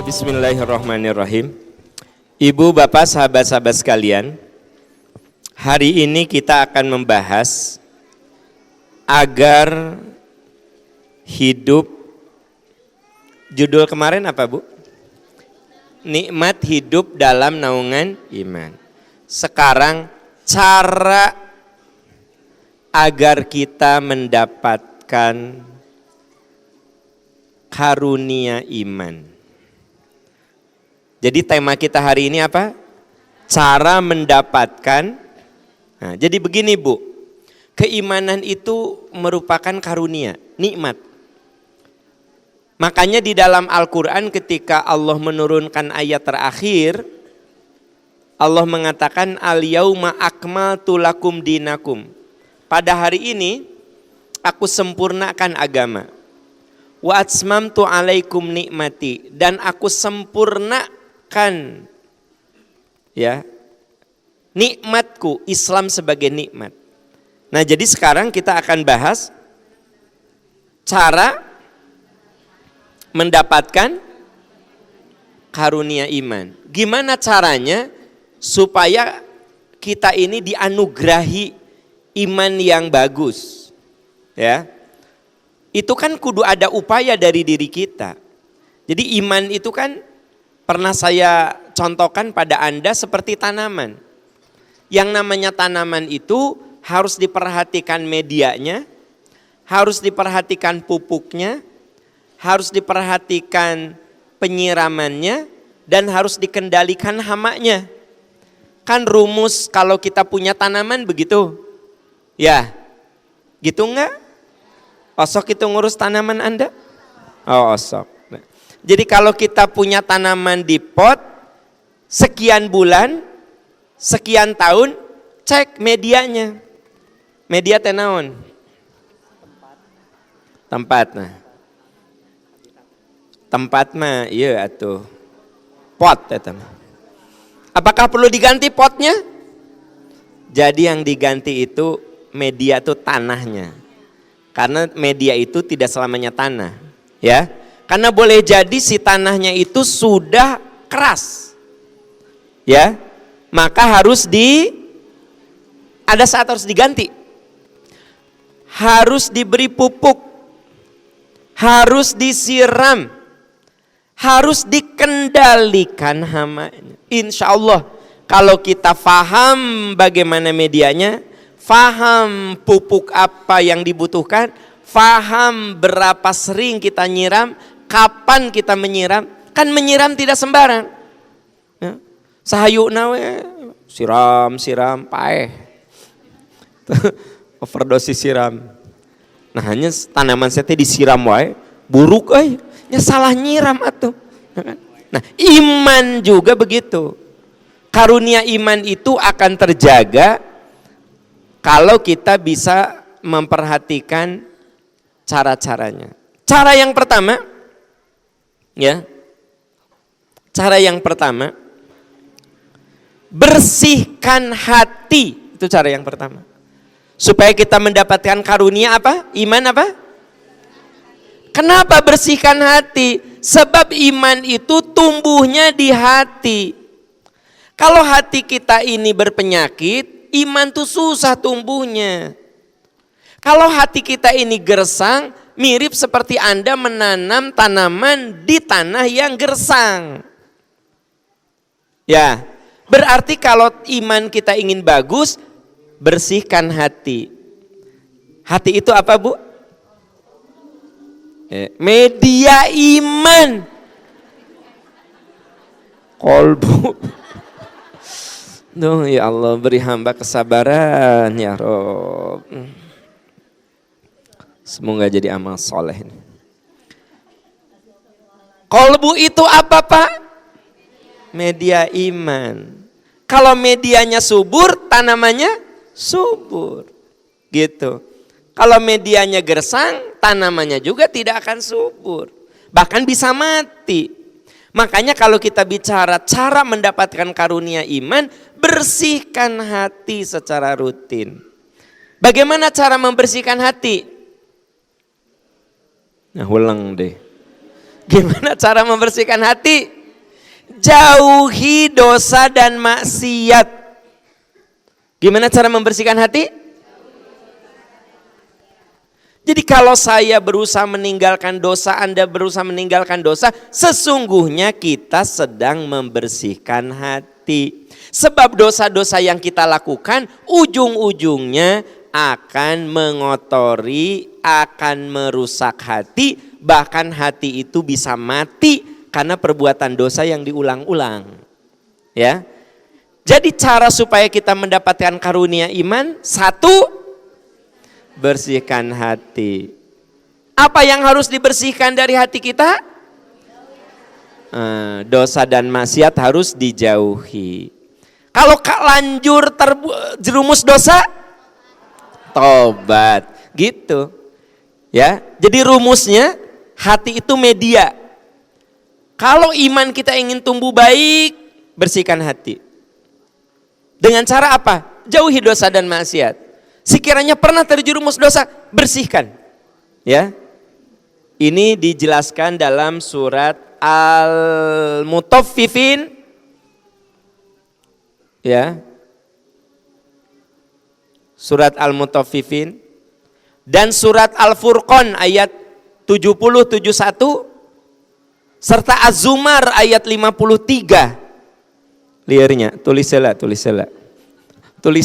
Bismillahirrahmanirrahim. Ibu, bapak, sahabat-sahabat sekalian, hari ini kita akan membahas agar hidup, judul kemarin apa Bu? Nikmat hidup dalam naungan iman. Sekarang cara agar kita mendapatkan karunia iman. Jadi tema kita hari ini apa? Cara mendapatkan. Nah, jadi begini Bu, keimanan itu merupakan karunia, nikmat. Makanya di dalam Al-Quran ketika Allah menurunkan ayat terakhir, Allah mengatakan al-yauma akmaltu lakum dinakum. Pada hari ini aku sempurnakan agama. Wa atmamtu alaikum nikmati, dan aku sempurnakan ya nikmatku, Islam sebagai nikmat. Nah, jadi sekarang kita akan bahas cara mendapatkan karunia iman. Gimana caranya supaya kita ini dianugerahi iman yang bagus, ya? Itu kan kudu ada upaya dari diri kita. Jadi iman itu kan pernah saya contohkan pada Anda seperti tanaman. Yang namanya tanaman itu harus diperhatikan medianya, harus diperhatikan pupuknya, harus diperhatikan penyiramannya, dan harus dikendalikan hamanya. Kan rumus kalau kita punya tanaman begitu? Ya, gitu enggak? Osok itu ngurus tanaman Anda? Oh, osok. Jadi kalau kita punya tanaman di pot, sekian bulan, sekian tahun, cek medianya. Media tenaon? Tempat. Nah. Tempat mah iya atuh. Pot eta mah. Apakah perlu diganti potnya? Jadi yang diganti itu media itu tanahnya. Karena media itu tidak selamanya tanah, ya. Karena boleh jadi si tanahnya itu sudah keras, ya, maka ada saat harus diganti, harus diberi pupuk, harus disiram, harus dikendalikan hamanya. Insya Allah kalau kita paham bagaimana medianya, paham pupuk apa yang dibutuhkan, paham berapa sering kita nyiram, kapan kita menyiram, kan menyiram tidak sembarang. Ya. Sahayuna we siram paeh. Overdosis siram. Nah, hanya tanaman saya disiram wae, buruk nya salah nyiram atuh. Nah, iman juga begitu. Karunia iman itu akan terjaga kalau kita bisa memperhatikan cara-caranya. Cara yang pertama, ya, cara yang pertama, bersihkan hati. Itu cara yang pertama. Supaya kita mendapatkan karunia apa? Iman apa? Kenapa bersihkan hati? Sebab iman itu tumbuhnya di hati. Kalau hati kita ini berpenyakit, iman tuh susah tumbuhnya. Kalau hati kita ini gersang, mirip seperti Anda menanam tanaman di tanah yang gersang. Ya, berarti kalau iman kita ingin bagus, bersihkan hati. Hati itu apa Bu? Media iman. Kolbu. Duh, ya Allah, beri hamba kesabaran ya Rob. Semoga jadi amal soleh. Kolbu itu apa Pak? Media iman. Kalau medianya subur, tanamannya subur. Gitu. Kalau medianya gersang, tanamannya juga tidak akan subur. Bahkan bisa mati. Makanya kalau kita bicara cara mendapatkan karunia iman, bersihkan hati secara rutin. Bagaimana cara membersihkan hati? Nah, ulang deh. Gimana cara membersihkan hati? Jauhi dosa dan maksiat. Gimana cara membersihkan hati? Jadi kalau saya berusaha meninggalkan dosa, Anda berusaha meninggalkan dosa, sesungguhnya kita sedang membersihkan hati. Sebab dosa-dosa yang kita lakukan ujung-ujungnya akan mengotori, akan merusak hati, bahkan hati itu bisa mati karena perbuatan dosa yang diulang-ulang. Ya. Jadi cara supaya kita mendapatkan karunia iman, satu, bersihkan hati. Apa yang harus dibersihkan dari hati kita? Dosa dan maksiat harus dijauhi. Kalau lanjur terjerumus dosa, tobat, gitu. Ya, jadi rumusnya hati itu media. Kalau iman kita ingin tumbuh baik, bersihkan hati. Dengan cara apa? Jauhi dosa dan maksiat. Sekiranya pernah terjerumus dosa, bersihkan. Ya. Ini dijelaskan dalam surat Al-Mutaffifin. Ya. Surat Al-Mutaffifin dan surat Al-Furqan ayat 70-71 serta Az-Zumar ayat 53. Liarnya, tulis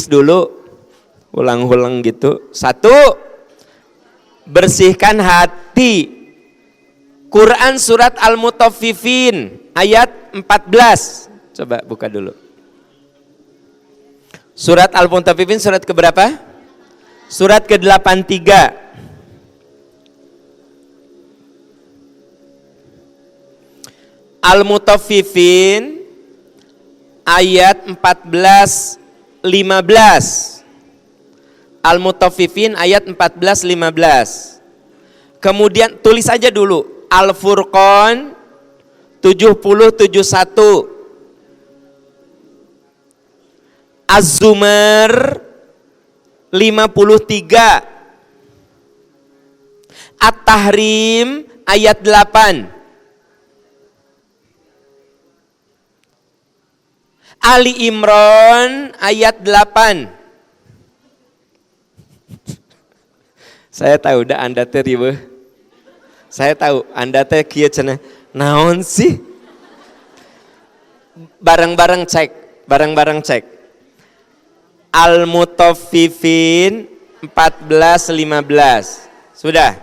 dulu, ulang-ulang gitu. Satu, bersihkan hati. Quran surat Al-Mutaffifin ayat 14. Coba buka dulu. Surat Al-Mutaffifin surat keberapa? Surat ke-83. Al-Mutaffifin ayat 14-15. Al-Mutaffifin ayat 14-15. Kemudian tulis aja dulu Al-Furqan 70-71. Az-Zumar 53. At-Tahrim ayat 8. Ali Imran ayat 8. Saya tahu dah Anda teriwe. Saya tahu Anda teh kieu cenah. Naon sih? Bareng-bareng cek. Al-Mutaffifin 14-15. Sudah?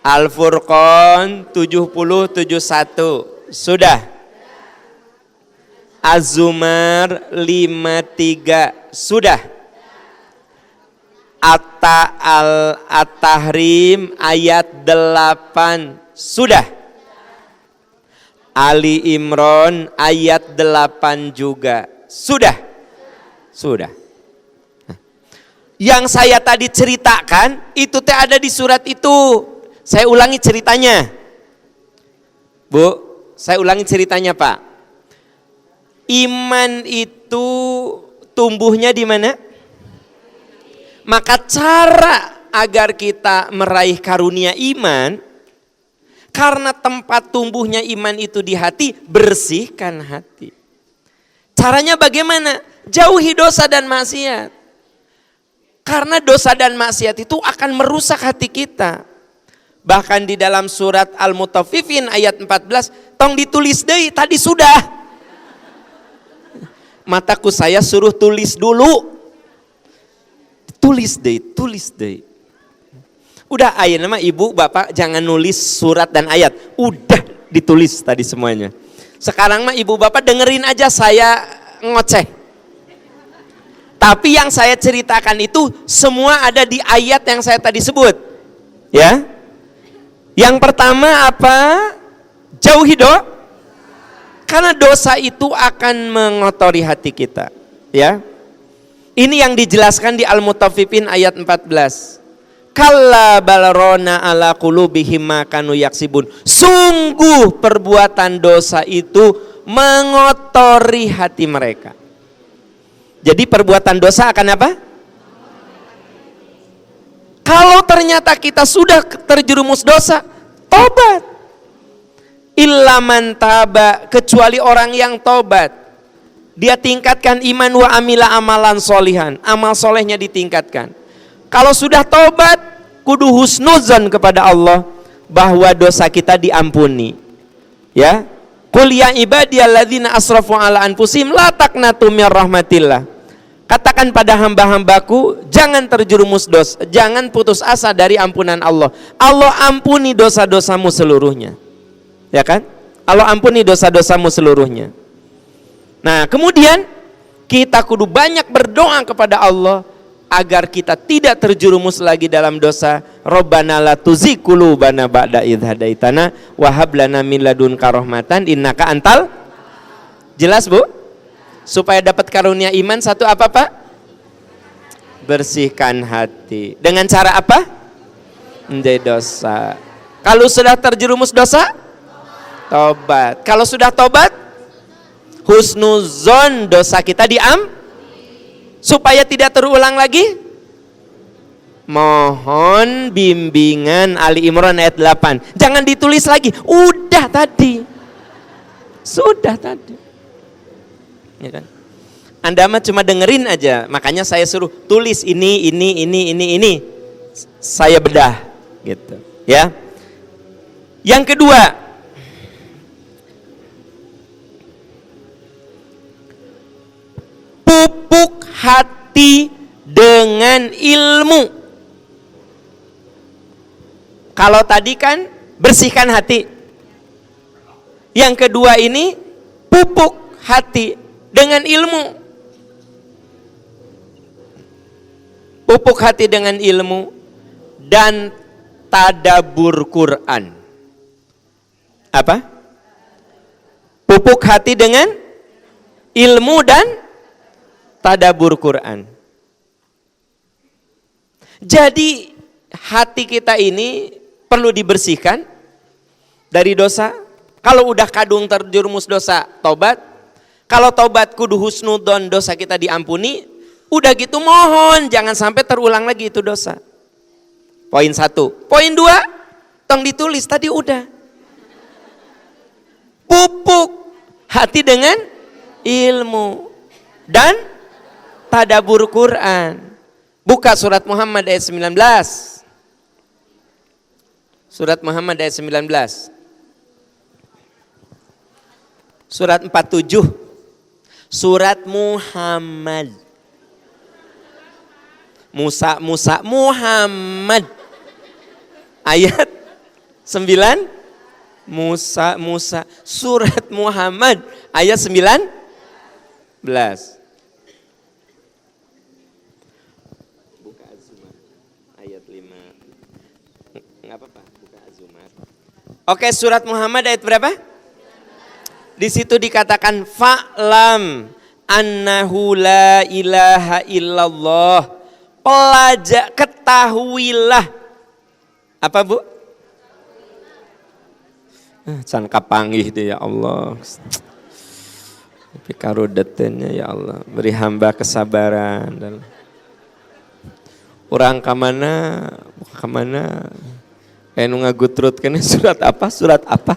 Al-Furqan 70-71. Sudah? Az-Zumar 53. Sudah? At-Tahrim ayat 8. Sudah? Ali Imran ayat 8 juga. Sudah? Sudah. Yang saya tadi ceritakan itu teh ada di surat itu. Saya ulangi ceritanya. Bu, saya ulangi ceritanya, Pak. Iman itu tumbuhnya di mana? Maka cara agar kita meraih karunia iman, karena tempat tumbuhnya iman itu di hati, bersihkan hati. Caranya bagaimana? Jauhi dosa dan maksiat. Karena dosa dan maksiat itu akan merusak hati kita. Bahkan di dalam surat Al-Mutaffifin ayat 14, tong ditulis deui, tadi sudah. Mataku saya suruh tulis dulu. Tulis deh. Udah ayeuna mah ibu bapak jangan nulis surat dan ayat. Udah ditulis tadi semuanya. Sekarang mah ibu bapak dengerin aja saya ngoceh. Tapi yang saya ceritakan itu semua ada di ayat yang saya tadi sebut. Ya. Yang pertama apa? Jauhi dosa. Karena dosa itu akan mengotori hati kita. Ya. Ini yang dijelaskan di Al-Mutaffifin ayat 14. Kalla balrona ala qulubihim ma kanu yaksibun. Sungguh perbuatan dosa itu mengotori hati mereka. Jadi perbuatan dosa akan apa? Kalau ternyata kita sudah terjerumus dosa, tobat. illa man taba, kecuali orang yang tobat. Dia tingkatkan iman wa amila amalan solihan, amal solehnya ditingkatkan. Kalau sudah tobat, kudu husnuzon kepada Allah bahwa dosa kita diampuni. Ya, qul ya ibadiyalladzina asrafu ala anfusihim la taqnatu mir rahmatillah. Katakan pada hamba-hambaku, jangan terjerumus dosa, jangan putus asa dari ampunan Allah. Allah ampuni dosa-dosamu seluruhnya. Ya kan? Allah ampuni dosa-dosamu seluruhnya. Nah, kemudian kita kudu banyak berdoa kepada Allah agar kita tidak terjerumus lagi dalam dosa. Rabbana la tuzigh qulubana ba'da idh hadaitana wa hab lana min ladunka rahmatan innaka antal. Jelas, Bu? Supaya dapat karunia iman, satu apa, Pak? Bersihkan hati. Dengan cara apa? Menjauhi dosa. Kalau sudah terjerumus dosa, tobat. Kalau sudah tobat, husnuzon, dosa kita supaya tidak terulang lagi. Mohon bimbingan Ali Imran ayat 8. Jangan ditulis lagi. Udah tadi. Sudah tadi. Ya kan? Anda mah cuma dengerin aja, makanya saya suruh tulis ini. Saya bedah gitu, ya. Yang kedua, pupuk hati dengan ilmu. Kalau tadi kan bersihkan hati. Yang kedua ini pupuk hati dengan ilmu. Pupuk hati dengan ilmu dan tadabbur Quran. Apa? Pupuk hati dengan ilmu dan tadabbur Quran. Jadi hati kita ini perlu dibersihkan dari dosa. Kalau udah kadung terjerumus dosa, tobat. Kalau tobat kudu husnudon, dosa kita diampuni. Udah gitu mohon jangan sampai terulang lagi itu dosa. Poin 1. Poin 2, tong ditulis tadi udah. Pupuk hati dengan ilmu dan tadabbur Quran. Buka surat Muhammad ayat 19. Surat Muhammad ayat 19. Surat 47. Surat Muhammad. Musa Muhammad. Ayat 9. Musa. Surat Muhammad ayat 19. Buka Az-Zumar ayat 5. Enggak apa-apa, buka Az-Zumar. Oke, surat Muhammad ayat berapa? Di situ dikatakan fa'lam annahu la ilaha illallah. Ketahuilah. Apa, Bu? Can kapanggih itu ya Allah. Tapi karudetennya ya Allah, beri hamba kesabaran dan orang kamana kayak nu ngagutrutkeun surat apa?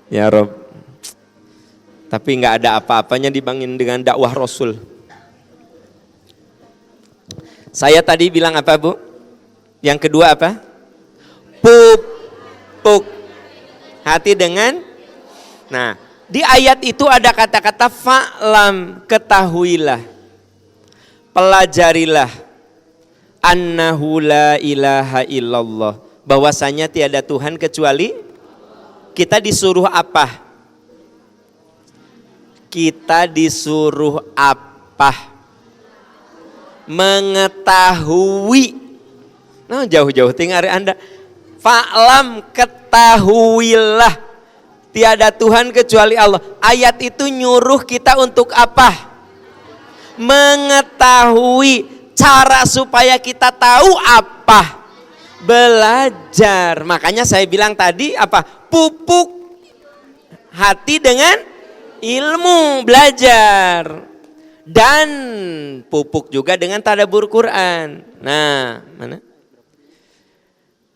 Ya Rob, tapi nggak ada apa-apanya dibandingin dengan dakwah Rasul. Saya tadi bilang apa, Bu? Yang kedua apa? Pupuk hati dengan. Nah, di ayat itu ada kata-kata fa'lam, ketahuilah, pelajarilah, annahu la ilaha illallah, bahwasanya tiada Tuhan kecuali. Kita disuruh apa? Kita disuruh apa? Mengetahui. Nah, jauh-jauh tinggal Anda. Fa'lam, ketahuilah, tiada Tuhan kecuali Allah. Ayat itu nyuruh kita untuk apa? Mengetahui. Cara supaya kita tahu apa? Belajar. Makanya saya bilang tadi apa? Pupuk hati dengan ilmu, belajar. Dan pupuk juga dengan tadabbur Quran. Nah, mana?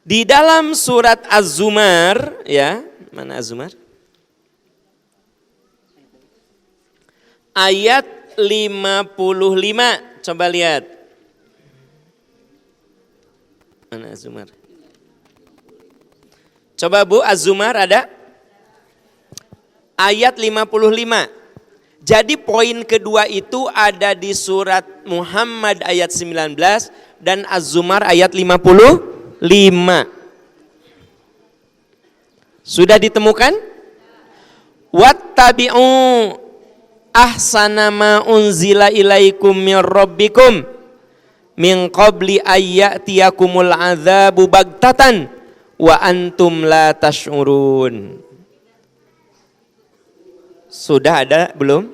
Di dalam surat Az-Zumar, ya, mana Az-Zumar? Ayat 55, coba lihat. Mana Az-Zumar? Coba Bu, Az-Zumar ada? Ayat 55. Jadi poin kedua itu ada di surat Muhammad ayat 19 dan Az-Zumar ayat 55. Sudah ditemukan? Wattabi'u ahsana ma unzila ilaikum mir rabbikum min qabli ayyatiyakumul adzabu bagtatan wa antum la tash'urun. Sudah ada belum?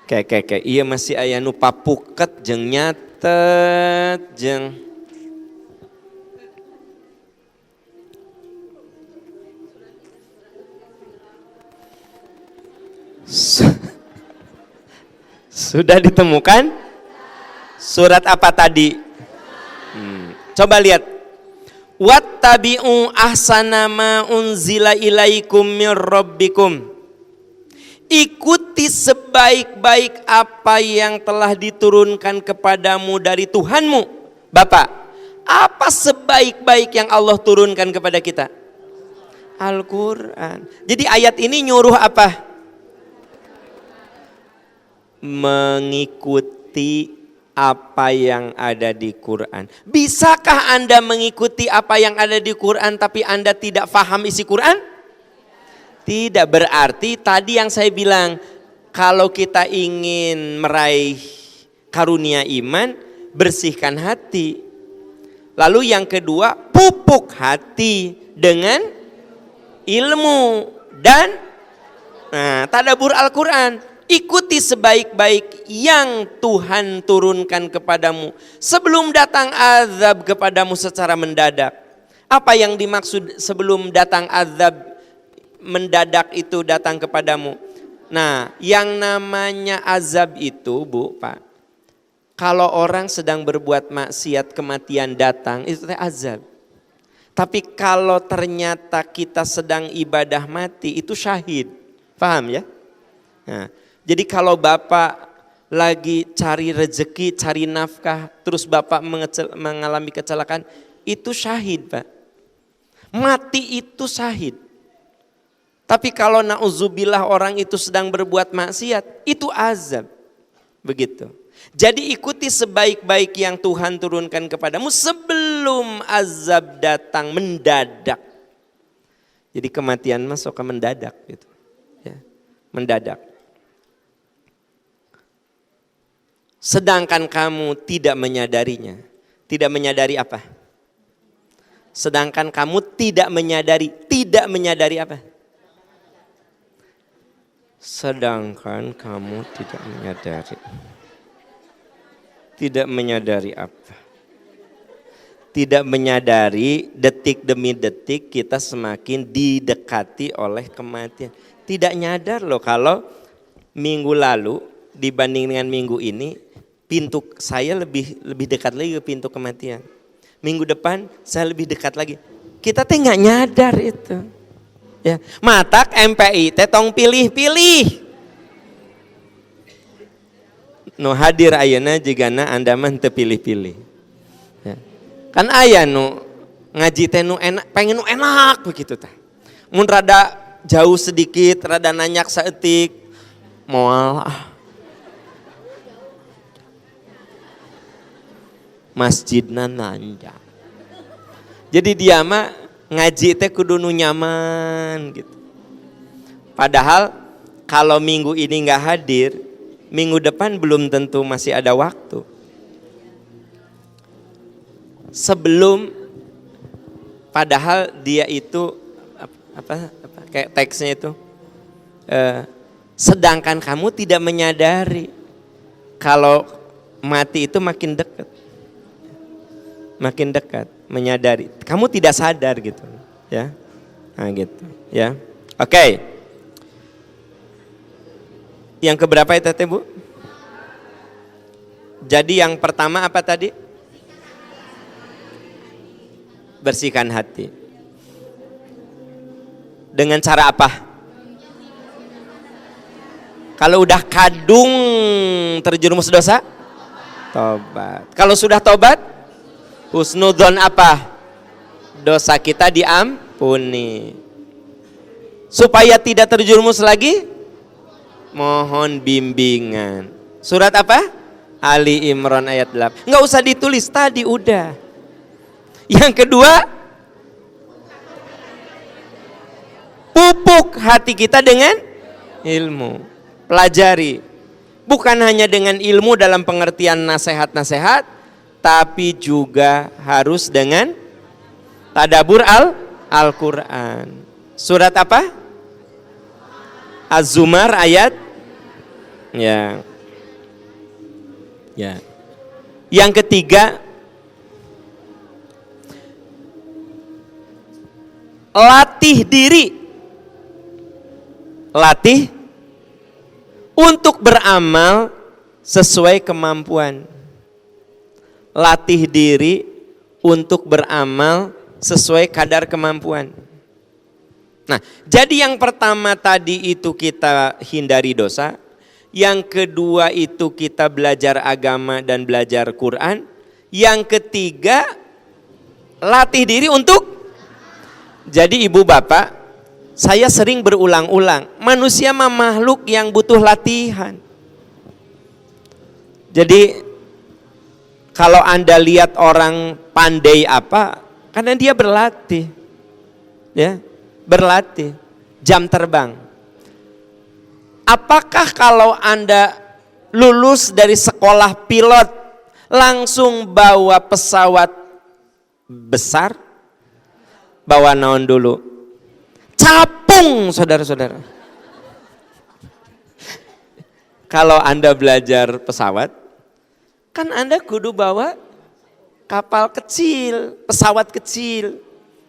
Kayak iya masih aya nu papuket jeung nyatet jeung sudah ditemukan? Surat apa tadi? Coba lihat. Wattabi'u ahsana ma unzila ilaikum mir rabbikum. Ikuti sebaik-baik apa yang telah diturunkan kepadamu dari Tuhanmu. Bapak, apa sebaik-baik yang Allah turunkan kepada kita? Al-Quran. Jadi ayat ini nyuruh apa? Mengikuti apa yang ada di Quran. Bisakah Anda mengikuti apa yang ada di Quran tapi Anda tidak paham isi Quran? Tidak, berarti tadi yang saya bilang, kalau kita ingin meraih karunia iman, bersihkan hati. Lalu yang kedua, pupuk hati dengan ilmu dan tadabbur Al-Quran. Ikuti sebaik-baik yang Tuhan turunkan kepadamu sebelum datang azab kepadamu secara mendadak. Apa yang dimaksud sebelum datang azab mendadak itu datang kepadamu? Nah, yang namanya azab itu, Bu, Pak, kalau orang sedang berbuat maksiat kematian datang, itu azab. Tapi kalau ternyata kita sedang ibadah mati, itu syahid. Paham ya? Nah, jadi kalau Bapak lagi cari rezeki, cari nafkah, terus Bapak mengalami kecelakaan, itu syahid, Pak. Mati itu syahid. Tapi kalau na'udzubillah orang itu sedang berbuat maksiat, itu azab. Begitu. Jadi ikuti sebaik-baik yang Tuhan turunkan kepadamu sebelum azab datang mendadak. Jadi kematian masuk ke mendadak gitu. Ya, mendadak. Sedangkan kamu tidak menyadarinya. Tidak menyadari apa? Sedangkan kamu tidak menyadari apa? Sedangkan kamu tidak menyadari. Tidak menyadari apa? Tidak menyadari detik demi detik kita semakin didekati oleh kematian. Tidak nyadar loh kalau minggu lalu dibanding dengan minggu ini, pintu saya lebih dekat lagi ke pintu kematian. Minggu depan saya lebih dekat lagi. Kita teh nggak nyadar itu. Ya, matak MPI teh tong pilih-pilih. Nu hadir ayeuna jigana Anda mah teu pilih-pilih. Ya. Kan aya nu ngaji teh nu enak, pengen nu enak begitu teh. Mun rada jauh sedikit, rada nanyak saeutik, moal masjidna nanjak. Jadi dia mah ngaji teh kudu nu nyaman gitu. Padahal kalau minggu ini nggak hadir, minggu depan belum tentu masih ada waktu. Sebelum, padahal dia itu apa kayak teksnya itu, sedangkan kamu tidak menyadari kalau mati itu makin dekat. Makin dekat, menyadari. Kamu tidak sadar gitu, ya. Nah, gitu, ya. Oke. Yang keberapa itu, Bu? Jadi yang pertama apa tadi? Bersihkan hati. Dengan cara apa? Kalau udah kadung terjerumus dosa, tobat. Kalau sudah tobat, husnudzon apa? Dosa kita diampuni. Supaya tidak terjerumus lagi, mohon bimbingan. Surat apa? Ali Imran ayat 8. Nggak usah ditulis, tadi udah. Yang kedua, pupuk hati kita dengan ilmu. Pelajari. Bukan hanya dengan ilmu dalam pengertian nasihat-nasihat, tapi juga harus dengan tadabbur Al-Quran. Surat apa? Az-Zumar ayat ya. Yang ketiga, latih diri. Latih untuk beramal sesuai kemampuan. Latih diri untuk beramal sesuai kadar kemampuan. Nah, jadi yang pertama tadi itu kita hindari dosa. Yang kedua itu kita belajar agama dan belajar Quran. Yang ketiga, latih diri untuk. Jadi ibu bapak, saya sering berulang-ulang, manusia mah makhluk yang butuh latihan. Jadi kalau Anda lihat orang pandai apa, karena dia berlatih. Ya, berlatih. Jam terbang. Apakah kalau Anda lulus dari sekolah pilot langsung bawa pesawat besar? Bawa naon dulu? Capung, saudara-saudara. Kalau Anda belajar pesawat, kan Anda kudu bawa kapal kecil, pesawat kecil.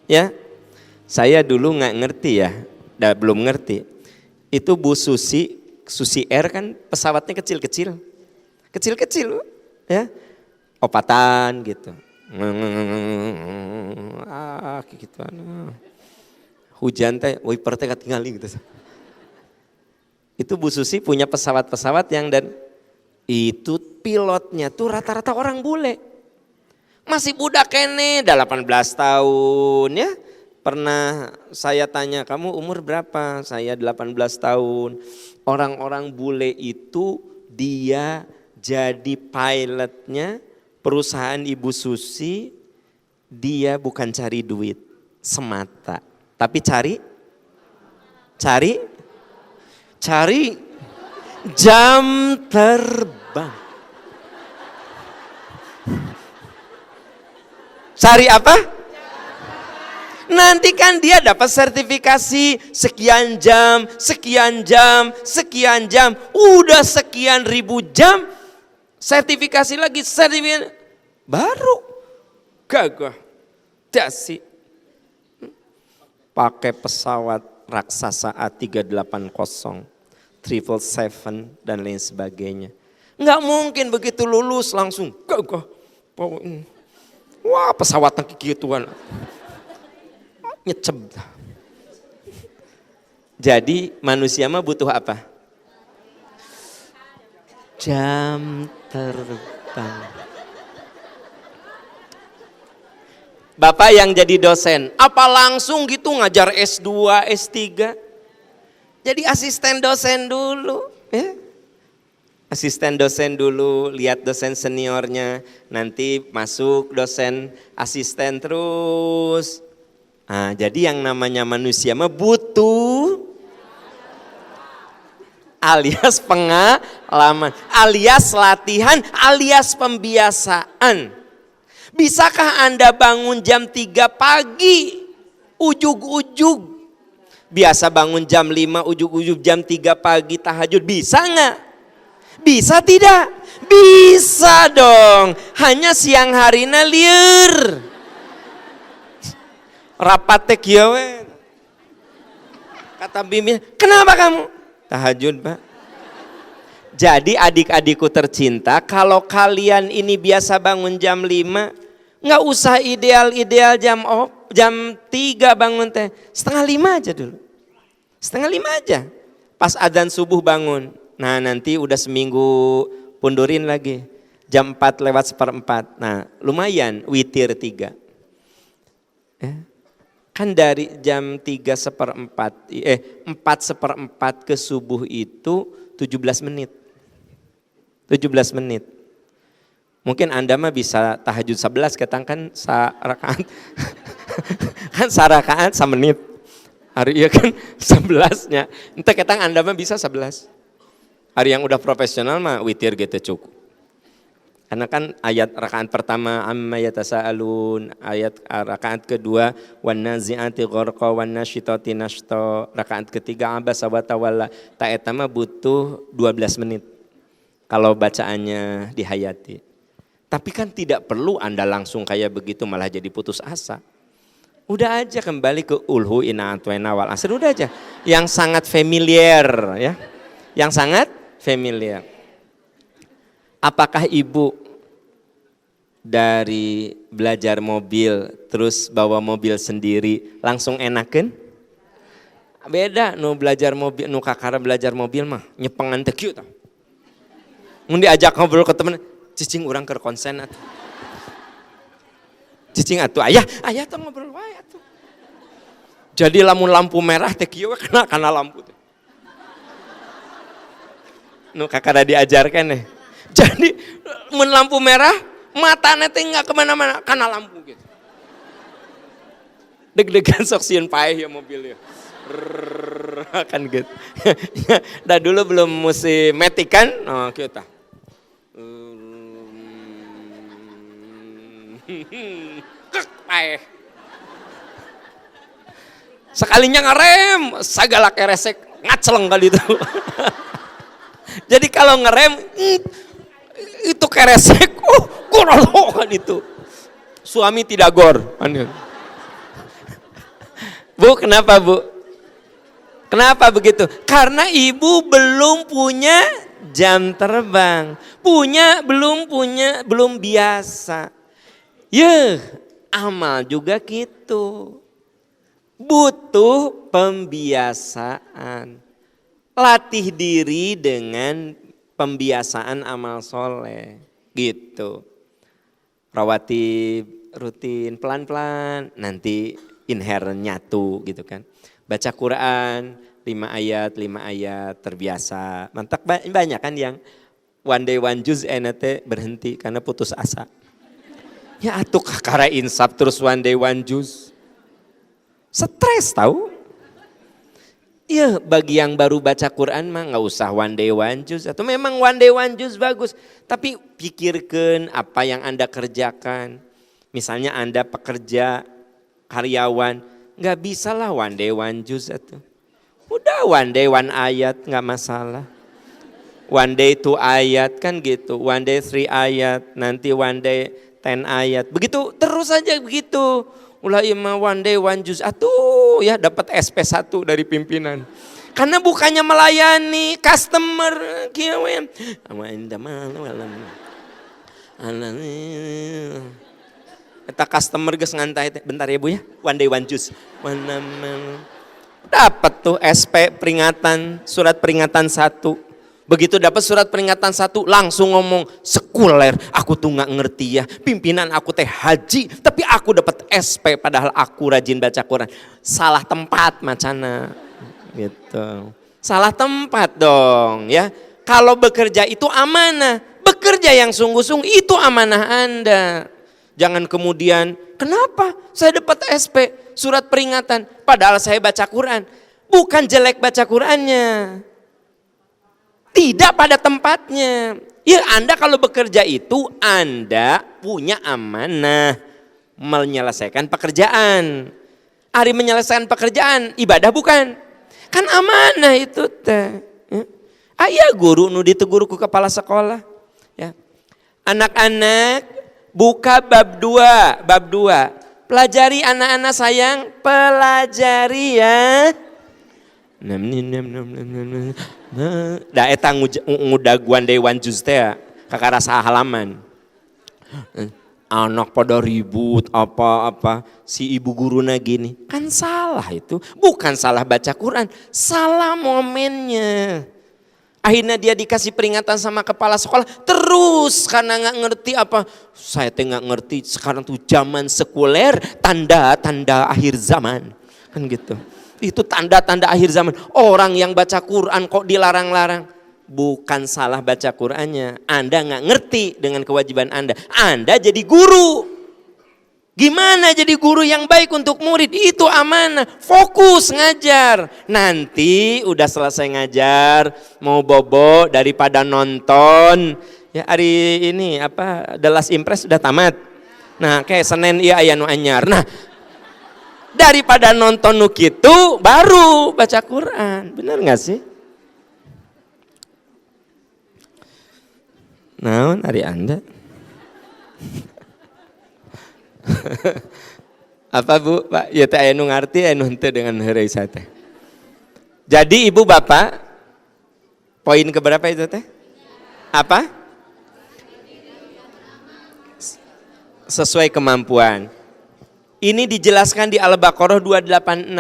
Ya, saya dulu nggak ngerti ya, belum ngerti. Itu Bu Susi Air kan pesawatnya kecil-kecil, ya, opatan gitu. Gitu. Hujan teh, wiper teh ketinggalan gitu. Itu Bu Susi punya pesawat-pesawat yang dan itu pilotnya tuh rata-rata orang bule. Masih budak kene, 18 tahun ya. Pernah saya tanya, kamu umur berapa? Saya 18 tahun. Orang-orang bule itu dia jadi pilotnya perusahaan Ibu Susi. Dia bukan cari duit semata. Tapi cari jam terbang. Cari apa? Nanti kan dia dapat sertifikasi sekian jam. Udah sekian ribu jam. Sertifikasi lagi, baru. Gagah. Dasi. Pakai pesawat raksasa A380, 777 dan lain sebagainya. Enggak mungkin begitu lulus langsung gagah. Wah, pesawatnya kegituan. Nyeceb. Jadi manusia mah butuh apa? Jam terbang. Bapak yang jadi dosen, apa langsung gitu ngajar S2, S3? Jadi asisten dosen dulu. Ya. Asisten dosen dulu, lihat dosen seniornya, nanti masuk dosen asisten terus. Nah, jadi yang namanya manusia mah butuh alias pengalaman, alias latihan, alias pembiasaan. Bisakah Anda bangun jam 3 pagi, ujug-ujug? Biasa bangun jam 5, ujug-ujug jam 3 pagi tahajud, bisa nggak? Bisa tidak? Bisa dong, hanya siang harina liur. Rapatek ya we. Kata bimbing, kenapa kamu? Tahajud Pak. Jadi adik-adikku tercinta, kalau kalian ini biasa bangun jam 5, Nggak usah ideal jam 3 bangun teh, 4:30 aja dulu. 4:30 aja. Pas adzan subuh bangun. Nah nanti udah seminggu pundurin lagi. Jam 4:04. Nah lumayan witir 3. Kan dari jam 4:04 ke subuh itu 17 menit. 17 menit. Mungkin Anda mah bisa tahajud 11 ketangkan sarakaat. Kan sarakaat 1 menit. Hari iya kan 11-nya. Entah ketang Anda mah bisa 11. Hari yang udah profesional mah witir gitu cukup. Karena kan ayat rakaat pertama amma yatasaalun, ayat rakaat kedua wan nazi'ati gharqa wan nasyitati nashta, rakaat ketiga abasa wa tawalla. Ta eta mah butuh 12 menit kalau bacaannya dihayati. Tapi kan tidak perlu Anda langsung kayak begitu malah jadi putus asa. Udah aja kembali ke ulhu inna atwena wal asr, udah aja. Yang sangat familiar ya. Yang sangat familiar. Apakah ibu dari belajar mobil terus bawa mobil sendiri langsung enakan? Beda nu belajar mobil, nu kakara belajar mobil mah nyepengan teh kieu tah. Mun diajak ngobrol ke temen, cicing urang keur konsen atuh. Cicing atuh ayah tuh ngobrol wae atuh. Jadi lamun lampu merah teh kieu kana lampu teh. Nu kakara diajarkan nih. Jadi mun lampu merah matanya teh enggak kemana-mana karena lampu gitu. Deg-degan sok sieun paeh ya mobil ya. Kan gitu. Dah dulu belum musim metik kan? Oh kita. Paeh. Sekalinya ngerem, sagala keresek ngaceleng kali itu. Jadi kalau ngerem itu keresek, gorolo kan itu. Suami tidak gor. Bu, kenapa Bu? Kenapa begitu? Karena ibu belum punya jam terbang. Belum biasa. Amal juga gitu. Butuh pembiasaan. Latih diri dengan pembiasaan amal soleh gitu. Rawatib rutin pelan-pelan nanti inherent nyatu gitu kan. Baca Quran 5 ayat terbiasa. Mantap banyak kan yang one day one juz enate berhenti karena putus asa. Ya atuh kakara insaf terus one day one juz. Stres tahu. Iya bagi yang baru baca Quran mah nggak usah one day one juz atau memang one day one juz bagus. Tapi pikirkan apa yang Anda kerjakan. Misalnya Anda pekerja, karyawan, nggak bisa lah one day one juz atau. Udah one day one ayat nggak masalah. One day 2 ayat kan gitu, one day 3 ayat, nanti one day 10 ayat. Begitu terus aja begitu. Ulah ima one day one juz atuh ya dapat SP1 dari pimpinan. Karena bukannya melayani customer kieu. Eta customer geus ngantai bentar ya Bu ya. One day one juz. Dapat tuh SP peringatan, surat peringatan 1. Begitu dapat surat peringatan 1 langsung ngomong sekuler, aku tuh nggak ngerti ya, pimpinan aku teh haji, tapi aku dapat SP padahal aku rajin baca Quran. Salah tempat macana, gitu. Salah tempat dong ya. Kalau bekerja itu amanah, bekerja yang sungguh-sungguh itu amanah Anda. Jangan kemudian, kenapa saya dapat SP surat peringatan, padahal saya baca Quran. Bukan jelek baca Qurannya. Tidak pada tempatnya. Ya Anda kalau bekerja itu Anda punya amanah menyelesaikan pekerjaan. Hari menyelesaikan pekerjaan ibadah bukan? Kan amanah itu teh. Aya guru nu ditegur ku kepala sekolah. Ya. Anak-anak buka bab 2. Pelajari anak-anak sayang, pelajari ya. Da eta ngudag one day one juz teh kakara halaman. anak pada ribut apa-apa, si ibu guruna gini. Kan salah itu, bukan salah baca Quran, salah momennya. Akhirnya dia dikasih peringatan sama kepala sekolah, terus karena nggak ngerti apa. Saya nggak ngerti, sekarang tuh zaman sekuler, tanda-tanda akhir zaman. Kan gitu, itu tanda-tanda akhir zaman. Orang yang baca Quran kok dilarang-larang. Bukan salah baca Qurannya, Anda nggak ngerti dengan kewajiban Anda. Anda jadi guru. Gimana jadi guru yang baik untuk murid? Itu amanah, fokus ngajar. Nanti udah selesai ngajar, mau bobo daripada nonton. Ya hari ini apa The Last Impress sudah tamat. Nah kayak Senin iya aya nu anyar. Nah daripada nonton nu kitu baru baca Quran. Bener gak sih? Naon hari Anda? Apa Bu, Pak? Ya teh aya nu ngarti, aya nu henteu dengan heureuy saya teh. Jadi Ibu Bapak, poin keberapa itu teh? Apa? Sesuai kemampuan. Ini dijelaskan di Al-Baqarah 286.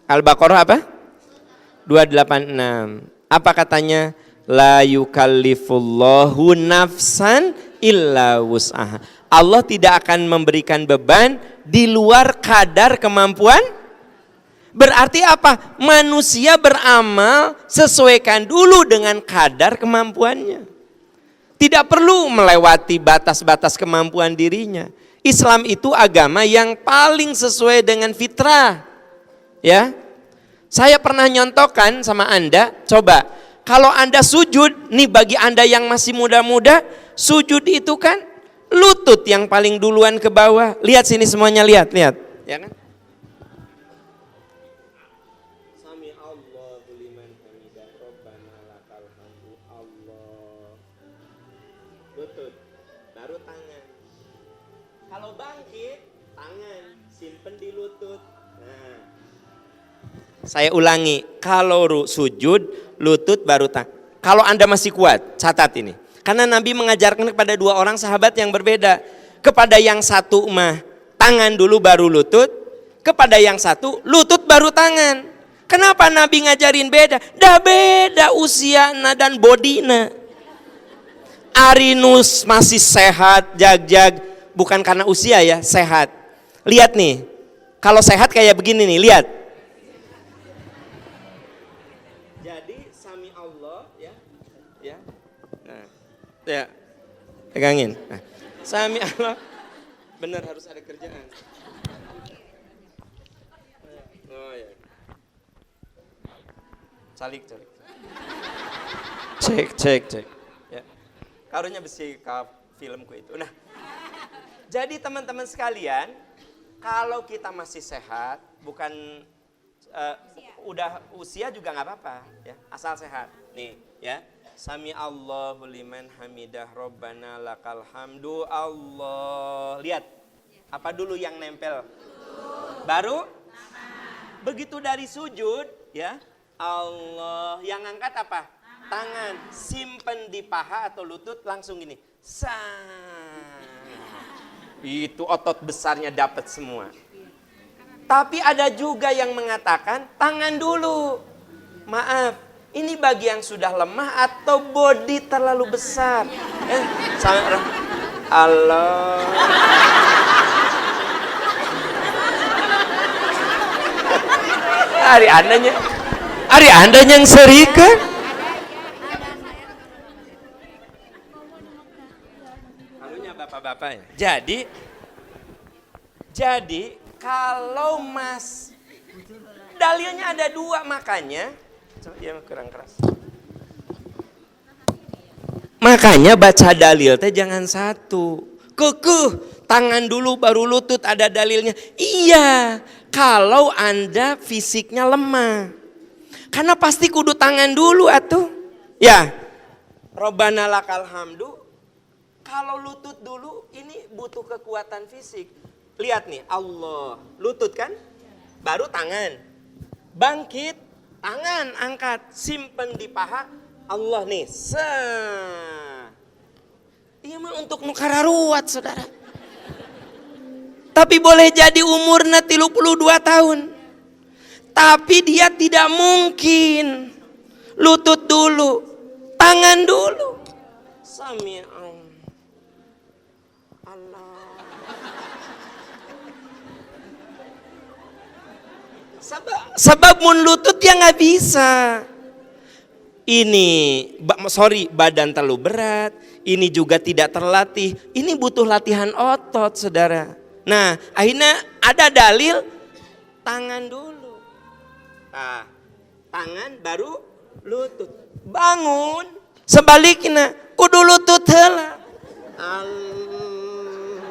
Al-Baqarah apa? 286. Apa katanya? La yukallifullahu nafsan illa wus'aha. Allah tidak akan memberikan beban di luar kadar kemampuan. Berarti apa? Manusia beramal sesuaikan dulu dengan kadar kemampuannya. Tidak perlu melewati batas-batas kemampuan dirinya. Islam itu agama yang paling sesuai dengan fitrah. Ya. Saya pernah nyontokan sama Anda, coba kalau Anda sujud, nih bagi Anda yang masih muda-muda, sujud itu kan lutut yang paling duluan ke bawah. Lihat sini semuanya, lihat. Ya kan? Sami Allahu liman hamidah, Rabbana lakal hamdu, Allah. Lutut, baru tangan. Kalau bangkit, tangan simpen di lutut. Nah. Saya ulangi, kalau sujud, lutut baru tangan. Kalau Anda masih kuat, catat ini. Karena Nabi mengajarkan kepada dua orang sahabat yang berbeda. Kepada yang satu mah tangan dulu baru lutut. Kepada yang satu lutut baru tangan. Kenapa Nabi ngajarin beda? Dah beda usiana dan bodina. Arinus masih sehat, jag-jag. Bukan karena usia ya, sehat. Lihat nih, kalau sehat kayak begini nih, lihat. Jadi sami Allah ya. Nah, ya, pegangin. Nah, sami Allah, benar harus ada kerjaan. Oh ya. Calik. Cek. Ya. Karunya besi ke filmku itu. Nah, jadi teman-teman sekalian, kalau kita masih sehat, bukan udah usia juga nggak apa-apa, ya, asal sehat. Nih, ya. Sami Allahu liman hamidah, Rabbana lakal hamdu, Allah. Lihat, apa dulu yang nempel? Baru? Begitu dari sujud, ya, Allah. Yang angkat apa? Tangan. Simpen di paha atau lutut, langsung gini. Itu otot besarnya dapat semua. Tapi ada juga yang mengatakan tangan dulu. Maaf, ini bagi yang sudah lemah atau body terlalu besar. Allah. Hari Anda yang serikan. Halunya bapak-bapak ya. Jadi kalau mas dalilnya ada dua, makanya dia kurang keras. Makanya baca dalil teh jangan satu. Kekeh, tangan dulu baru lutut, ada dalilnya. Iya, kalau Anda fisiknya lemah. Karena pasti kudu tangan dulu atuh. Ya. Robbana lakal hamdu. Kalau lutut dulu ini butuh kekuatan fisik. Lihat nih, Allah, lutut kan? Baru tangan. Bangkit, tangan angkat, simpen di paha, Allah nih. Iya mah untuk nukara ruwat saudara. Tapi boleh jadi umurnya 32 tahun. Tapi dia tidak mungkin lutut dulu, tangan dulu. Sami Allah. Sebab mun lutut ya nggak bisa. Ini, badan terlalu berat. Ini juga tidak terlatih. Ini butuh latihan otot, saudara. Nah, akhirnya ada dalil tangan dulu. Nah, tangan baru lutut. Bangun, sebaliknya kudu lutut heula. Allah.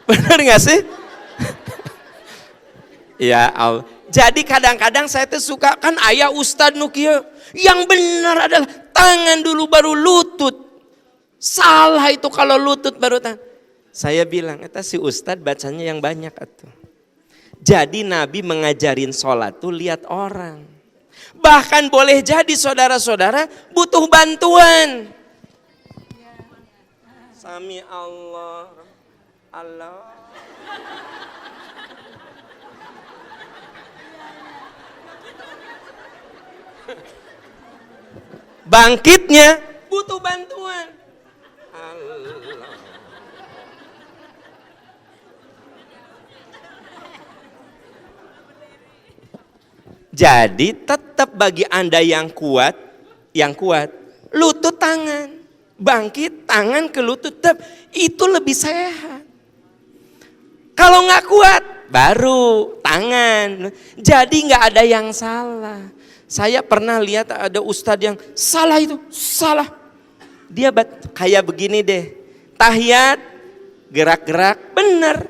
Benar nggak sih? Ya Allah. Jadi kadang-kadang saya tuh suka kan ayah Ustadz Nukia. Yang benar adalah tangan dulu baru lutut. Salah itu kalau lutut baru tangan. Saya bilang, eta si Ustadz bacanya yang banyak atuh. Jadi Nabi mengajarin sholat tuh lihat orang. Bahkan boleh jadi saudara-saudara butuh bantuan. Sami Allah. Allah. Bangkitnya butuh bantuan. Allah. Jadi tetap bagi Anda yang kuat, lutut tangan, bangkit tangan ke lutut, tetap itu lebih sehat. Kalau nggak kuat, baru tangan. Jadi nggak ada yang salah. Saya pernah lihat ada ustadz yang salah itu, salah. Dia kayak begini deh, tahiyat, gerak-gerak, bener.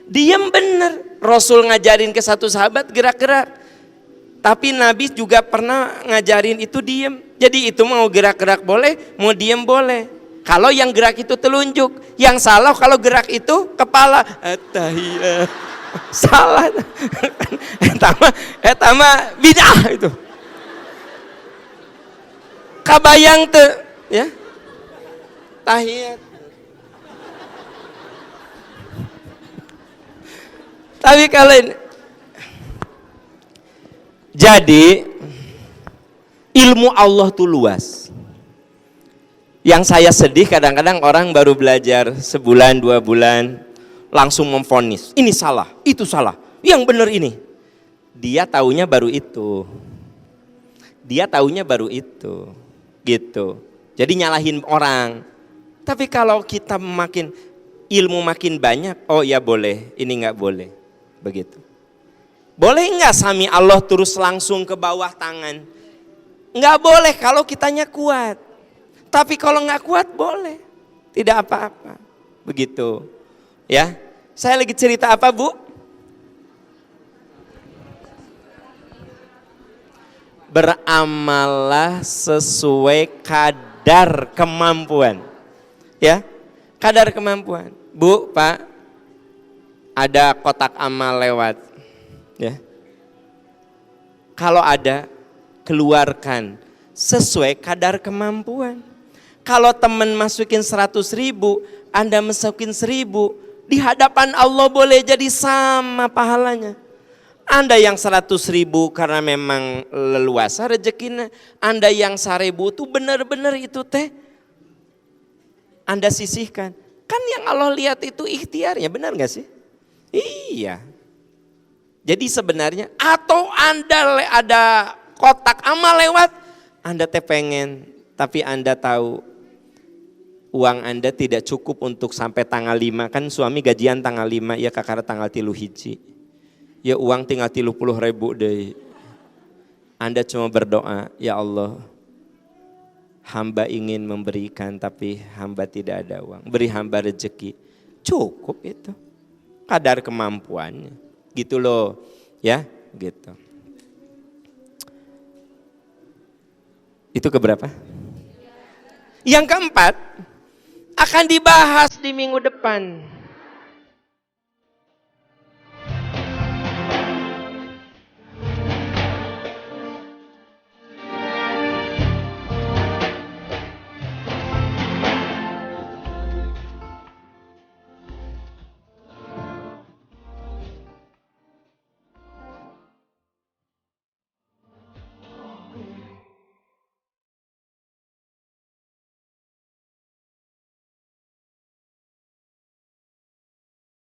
Diem bener. Rasul ngajarin ke satu sahabat gerak-gerak. Tapi Nabi juga pernah ngajarin itu diem. Jadi itu mau gerak-gerak boleh, mau diem boleh. Kalau yang gerak itu telunjuk, yang salah kalau gerak itu kepala. Tahiyat. Salah. Etama bid'ah itu. Kabayang tuh, ya. Tahiyat. Tapi kalau ini, jadi ilmu Allah tuh luas. Yang saya sedih kadang-kadang orang baru belajar sebulan 2 bulan langsung memvonis. Ini salah, itu salah, yang benar ini. Dia taunya baru itu. Gitu. Jadi nyalahin orang. Tapi kalau kita ilmu makin banyak, oh ya boleh, ini nggak boleh, begitu. Boleh nggak sami Allah terus langsung ke bawah tangan? Nggak boleh kalau kitanya kuat. Tapi kalau nggak kuat boleh, tidak apa-apa, begitu. Ya, saya lagi cerita apa Bu? Beramallah sesuai kadar kemampuan. Ya, kadar kemampuan. Bu, Pak, ada kotak amal lewat. Ya, kalau ada, keluarkan sesuai kadar kemampuan. Kalau teman masukin 100.000, Anda masukin 1.000, di hadapan Allah boleh jadi sama pahalanya. Anda yang 100.000 karena memang leluasa rezekinya, Anda yang 1.000 itu benar-benar itu teh Anda sisihkan. Kan yang Allah lihat itu ikhtiarnya, benar gak sih? Iya. Jadi sebenarnya atau Anda ada kotak amal lewat, Anda teh pengen, tapi Anda tahu uang Anda tidak cukup untuk sampai tanggal 5, kan suami gajian tanggal 5, ya kakak tanggal 3 hiji. Ya uang tinggal 30.000 deh. Anda cuma berdoa, ya Allah, hamba ingin memberikan tapi hamba tidak ada uang. Beri hamba rezeki. Cukup itu. Kadar kemampuannya. Gitu loh, ya, gitu. Itu keberapa? Yang keempat akan dibahas di minggu depan.